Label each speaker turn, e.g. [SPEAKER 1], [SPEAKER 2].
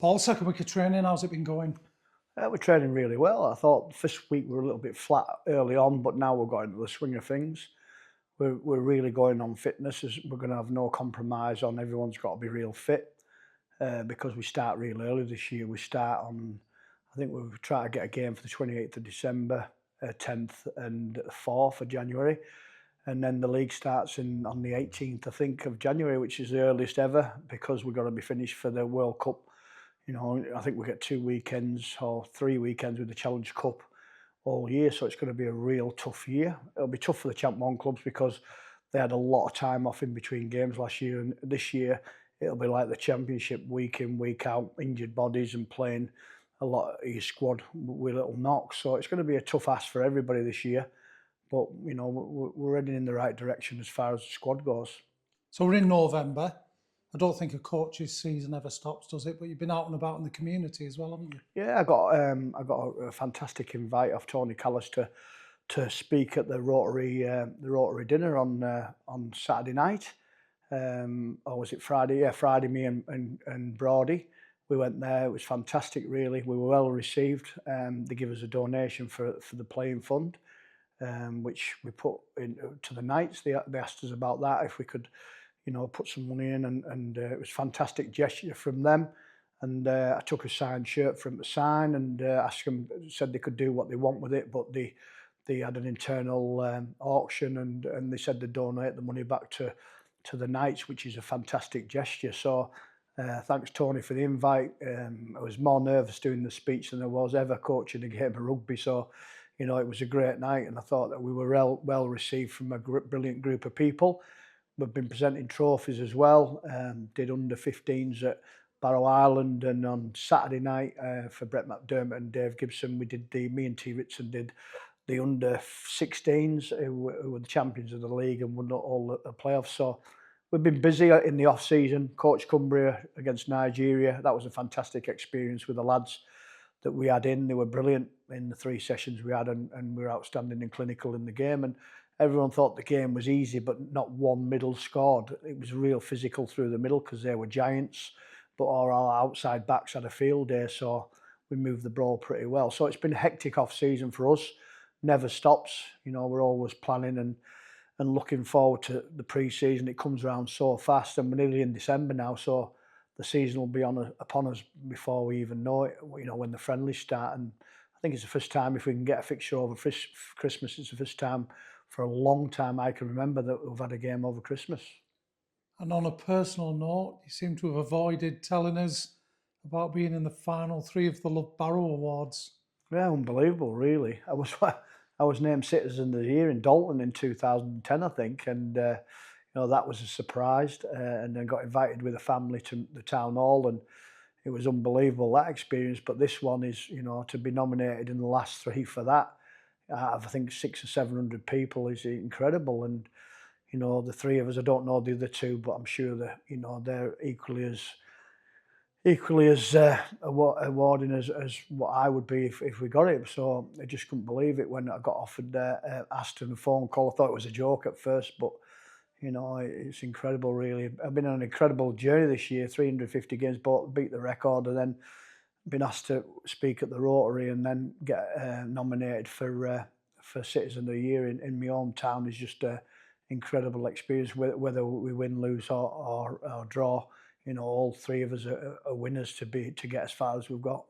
[SPEAKER 1] Paul, second week of training, how's it been going?
[SPEAKER 2] We're training really well. I thought the first week we were a little bit flat early on, but now we're going into the swing of things. We're really going on fitness. We're going to have no compromise on everyone's got to be real fit because we start real early this year. We start on, I think we'll try to get a game for the 28th of December, 10th and 4th of January. And then the league starts on the 18th, I think, of January, which is the earliest ever because we're going to be finished for the World Cup. You know, I think we get 2 weekends or 3 weekends with the Challenge Cup all year, so it's going to be a real tough year. It'll be tough for the Champ 1 clubs because they had a lot of time off in between games last year, and this year it'll be like the Championship, week in, week out, injured bodies and playing a lot of your squad with little knocks. So it's going to be a tough ask for everybody this year, but you know we're heading in the right direction as far as the squad goes.
[SPEAKER 1] So we're in November. I don't think a coach's season ever stops, does it? But you've been out and about in the community as well, haven't you?
[SPEAKER 2] Yeah, I got a fantastic invite off Tony Callis to speak at the Rotary dinner on Saturday night. Or was it Friday? Yeah, Friday. Me and Brody, we went there. It was fantastic. Really, we were well received. They give us a donation for the playing fund, which we put in to the Knights. They asked us about that if we could, you know, put some money in, and it was a fantastic gesture from them. And I took a signed shirt for them to sign, and asked them, said they could do what they want with it, but they had an internal auction, and they said they'd donate the money back to the Knights, which is a fantastic gesture. So thanks, Tony, for the invite. I was more nervous doing the speech than I was ever coaching a game of rugby. So, you know, it was a great night, and I thought that we were well received from a brilliant group of people. We've been presenting trophies as well. Did under 15s at Barrow Island, and on Saturday night for Brett McDermott and Dave Gibson, me and T. Ritson did the under 16s who were the champions of the league and won all the playoffs. So we've been busy in the off season. Coach Cumbria against Nigeria. That was a fantastic experience with the lads that we had in. They were brilliant in the 3 sessions we had, and we were outstanding and clinical in the game. And everyone thought the game was easy, but not one middle scored. It was real physical through the middle because they were giants, but our outside backs had a field day, so we moved the ball pretty well. So it's been a hectic off season for us. Never stops. You know, we're always planning and looking forward to the pre-season. It comes around so fast, and we're nearly in December now, so the season will be upon us before we even know it. You know, when the friendlies start, and I think it's the first time, if we can get a fixture over Christmas, it's the first time for a long time I can remember that we've had a game over Christmas.
[SPEAKER 1] And on a personal note, you seem to have avoided telling us about being in the final 3 of the Love Barrow Awards.
[SPEAKER 2] Yeah, unbelievable, really. I was named Citizen of the Year in Dalton in 2010, I think, and you know, that was a surprise. And then got invited with a family to the town hall, and it was unbelievable, that experience. But this one is, you know, to be nominated in the last 3 for that, out of I think 600 or 700 people, is incredible. And you know, the 3 of us, I don't know the other 2, but I'm sure that, you know, they're equally as awarding as what I would be if we got it. So I just couldn't believe it when I got offered, asked on a phone call. I thought it was a joke at first, but you know, it's incredible, really. I've been on an incredible journey this year, 350 games, beat the record, and then been asked to speak at the Rotary, and then get nominated for Citizen of the Year in my hometown is just a incredible experience. Whether we win, lose, or draw, you know, all 3 of us are winners to get as far as we've got.